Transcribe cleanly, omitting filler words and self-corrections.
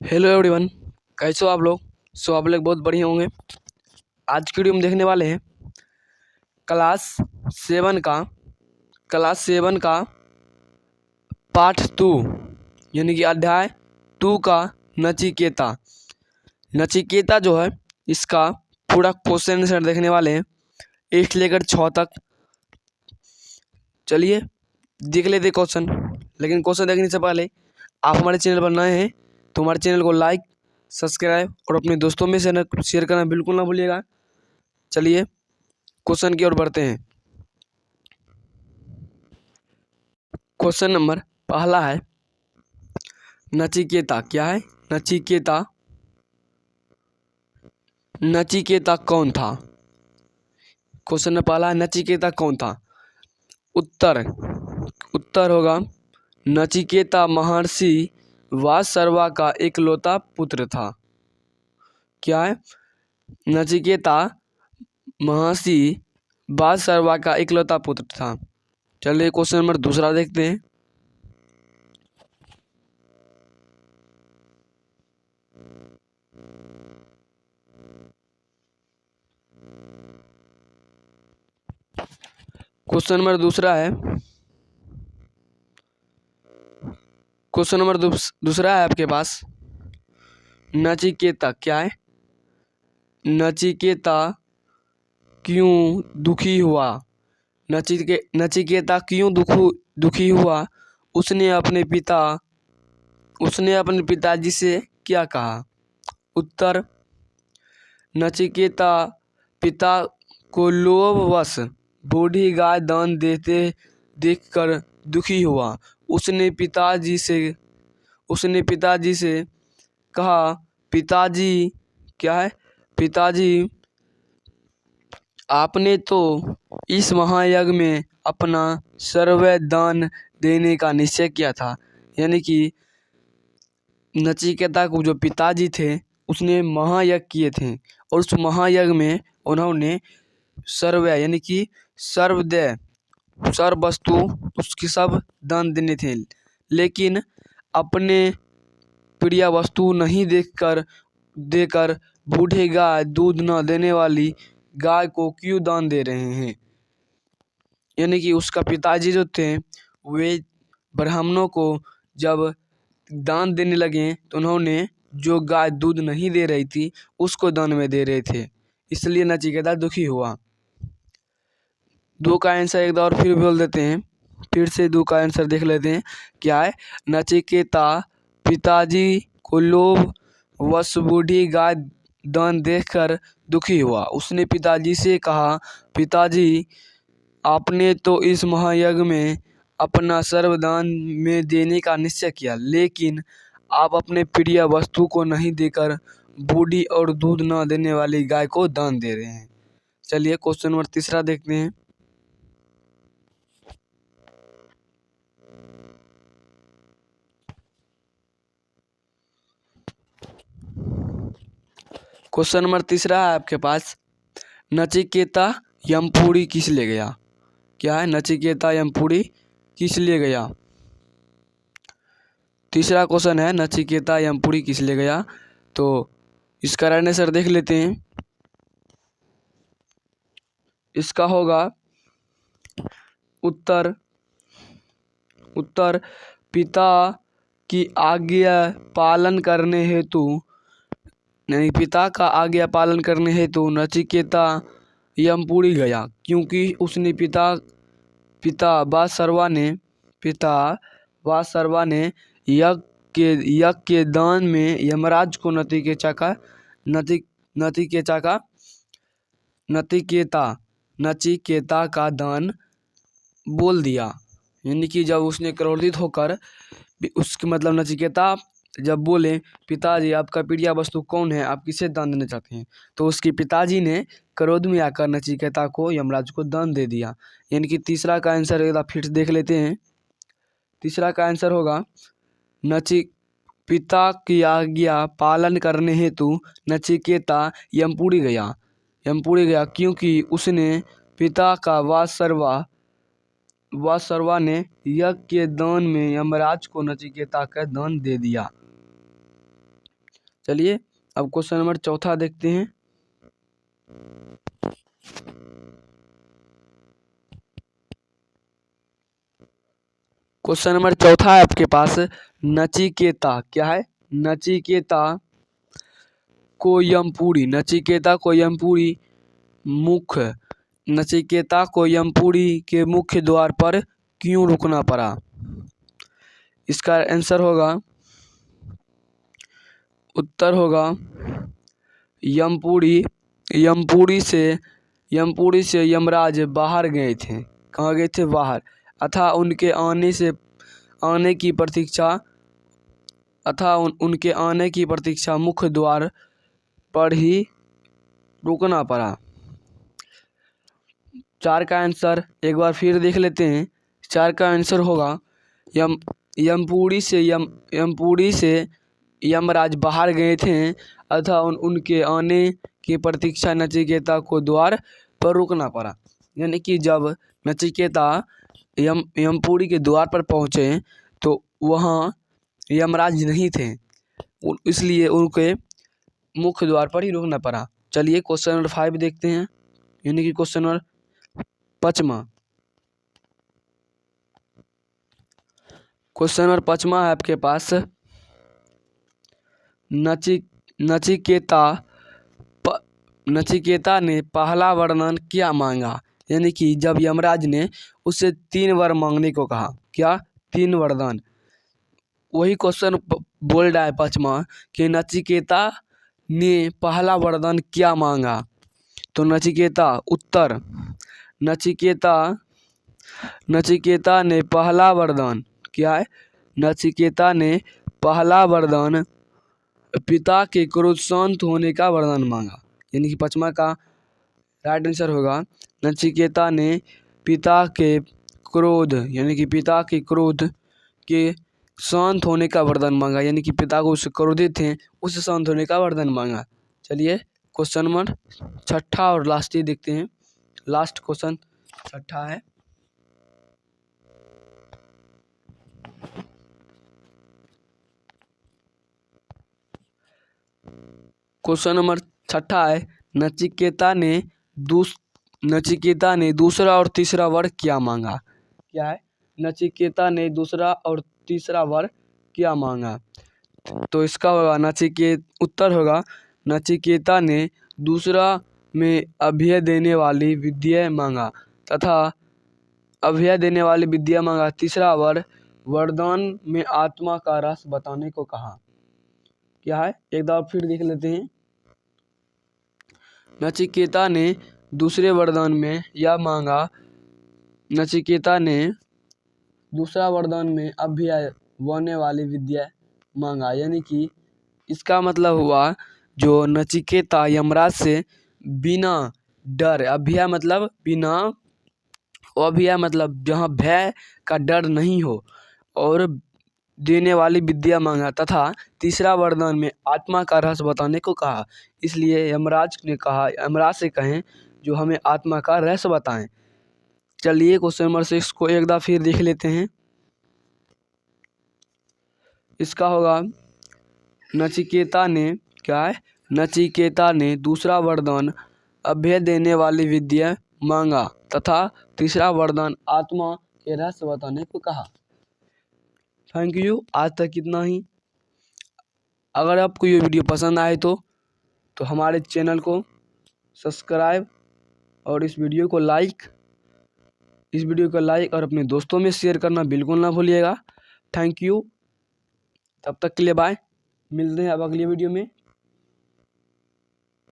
Hello everyone, कैसे हो आप लोग। आप लोग बहुत बढ़िया होंगे। आज की वीडियो में देखने वाले हैं क्लास सेवन का पार्ट 2 यानी कि अध्याय 2 का नचिकेता। नचिकेता जो है इसका पूरा क्वेश्चन आंसर देखने वाले हैं 1 से लेकर 6 तक। चलिए देख लेते क्वेश्चन। लेकिन क्वेश्चन देखने से पहले आप हमारे चैनल पर नए हैं तो हमारे चैनल को लाइक, सब्सक्राइब और अपने दोस्तों में से शेयर करना बिल्कुल ना भूलिएगा। चलिए क्वेश्चन की ओर बढ़ते हैं। क्वेश्चन नंबर पहला है नचिकेता। क्या है नचिकेता? नचिकेता कौन था? क्वेश्चन में पहला है नचिकेता कौन था। उत्तर होगा नचिकेता महर्षि वासर्वा का इकलौता पुत्र था। क्या है? नचिकेता महर्षि वासर्वा का इकलौता पुत्र था। चलिए क्वेश्चन नंबर दूसरा देखते हैं। क्वेश्चन नंबर दूसरा है आपके पास नचिकेता। क्या है? नचिकेता क्यों दुखी हुआ? नचिकेता क्यों दुखी हुआ? उसने अपने पिताजी से क्या कहा? उत्तर, नचिकेता पिता को लोभवश बूढ़ी गाय दान देते देखकर दुखी हुआ। उसने पिताजी से कहा, पिताजी। क्या है? पिताजी, आपने तो इस महायज्ञ में अपना सर्वस्व दान देने का निश्चय किया था। यानी कि नचिकेता को जो पिताजी थे उसने महायज्ञ किए थे और उस महायज्ञ में उन्होंने सर्व यानी कि सर्व वस्तु उसकी सब दान देने थे। लेकिन अपने प्रिय वस्तु नहीं देकर बूढ़े गाय दूध न देने वाली गाय को क्यों दान दे रहे हैं? यानी कि उसका पिताजी जो थे वे ब्राह्मणों को जब दान देने लगे तो उन्होंने जो गाय दूध नहीं दे रही थी उसको दान में दे रहे थे, इसलिए नचिकेता दुखी हुआ। 2 का आंसर एक बार फिर बोल देते हैं। फिर से 2 का आंसर देख लेते हैं। क्या है? नचिकेता पिताजी को लोभवश बूढ़ी गाय दान देखकर दुखी हुआ। उसने पिताजी से कहा, पिताजी, आपने तो इस महायज्ञ में अपना सर्वदान में देने का निश्चय किया, लेकिन आप अपने प्रिय वस्तु को नहीं देकर बूढ़ी और दूध न देने वाली गाय को दान दे रहे हैं। चलिए क्वेश्चन नंबर तीसरा देखते हैं। क्वेश्चन नंबर तीसरा है आपके पास नचिकेता यमपुरी किस ले गया? क्या है? नचिकेता यमपुरी किस ले गया? तीसरा क्वेश्चन है नचिकेता यमपुरी किस ले गया? तो इसका राइट आंसर देख लेते हैं। इसका होगा उत्तर पिता की आज्ञा पालन करने हेतु नहीं, पिता का आज्ञा पालन करने हेतु नचिकेता यमपुरी गया, क्योंकि उसने पिता वासर्वा ने यज्ञ के दान में यमराज को नचिकेता का दान बोल दिया। यानी कि जब उसने क्रोधित होकर उसके मतलब नचिकेता जब बोले, पिताजी आपका प्रिय वस्तु कौन है, आप किसे दान देना चाहते हैं, तो उसके पिताजी ने क्रोध में आकर नचिकेता को यमराज को दान दे दिया। यानी कि तीसरा का आंसर एक बार फिर से देख लेते हैं। तीसरा का आंसर होगा पिता की आज्ञा पालन करने हेतु नचिकेता यमपुरी गया, क्योंकि उसने पिता का वासर्वा ने यज्ञ के दान में यमराज को नचिकेता का दान दे दिया। चलिए अब क्वेश्चन नंबर चौथा देखते हैं। क्वेश्चन नंबर चौथा है आपके पास, नचिकेता क्या है? नचिकेता को यमपुरी, नचिकेता को यमपुरी नचिकेता को यमपुरी के मुख्य द्वार पर क्यों रुकना पड़ा? इसका आंसर होगा, उत्तर होगा यमपुरी। यमपुरी से यमराज बाहर गए थे। कहाँ गए थे? बाहर। अतः उनके आने की प्रतीक्षा मुख्य द्वार पर ही रुकना पड़ा। 4 का आंसर एक बार फिर देख लेते हैं। 4 का आंसर होगा यमपुरी से यमराज बाहर गए थे, अतः उनके आने की प्रतीक्षा नचिकेता को द्वार पर रुकना पड़ा। यानी कि जब नचिकेता यमपुरी के द्वार पर पहुँचे तो वहाँ यमराज नहीं थे, इसलिए उनके मुख्य द्वार पर ही रुकना पड़ा। चलिए क्वेश्चन नंबर 5 देखते हैं, यानी कि क्वेश्चन नंबर 5वां। क्वेश्चन नंबर 5वां है आपके पास, नचिकेता ने पहला वरदान क्या मांगा? यानी कि जब यमराज ने उससे 3 वर मांगने को कहा, क्या? 3 वरदान। वही क्वेश्चन बोल रहा है 5वां कि नचिकेता ने पहला वरदान क्या मांगा। तो उत्तर नचिकेता ने पहला वरदान क्या है? नचिकेता ने पहला वरदान पिता के क्रोध शांत होने का वरदान मांगा। यानी कि 5वां का राइट आंसर होगा, नचिकेता ने पिता के क्रोध के शांत होने का वरदान मांगा। यानी कि पिता को उससे क्रोधित थे, उससे शांत होने का वरदान मांगा। चलिए क्वेश्चन नंबर 6ठा और लास्ट ही देखते हैं। लास्ट क्वेश्चन 6ठा है। क्वेश्चन नंबर 6ठा है, नचिकेता ने दूसरा और तीसरा वर क्या मांगा? क्या है? नचिकेता ने दूसरा और तीसरा वर क्या मांगा? तो इसका होगा उत्तर होगा, नचिकेता ने दूसरा में अभय देने वाली विद्या मांगा तीसरा वरदान में आत्मा का रस बताने को कहा। क्या है? एक बार फिर देख लेते हैं। नचिकेता ने दूसरे वरदान में यह मांगा, नचिकेता ने दूसरा वरदान में अभय होने वाली विद्या मांगा। यानी कि इसका मतलब हुआ, जो नचिकेता यमराज से बिना डर, अभय मतलब जहाँ भय का डर नहीं हो, और देने वाली विद्या मांगा तथा तीसरा वरदान में आत्मा का रस बताने को कहा। इसलिए यमराज से कहें जो हमें आत्मा का रस बताएं। चलिए क्वेश्चन नंबर 6 को एक बार फिर देख लेते हैं। इसका होगा, नचिकेता ने दूसरा वरदान अभय देने वाली विद्या मांगा तथा तीसरा वरदान आत्मा के रस बताने को कहा। Thank you. आज तक इतना ही। अगर आपको ये वीडियो पसंद आए तो हमारे चैनल को सब्सक्राइब और इस वीडियो को लाइक और अपने दोस्तों में शेयर करना बिल्कुल ना भूलिएगा। Thank you. तब तक के लिए बाय। मिलते हैं अब अगली वीडियो में।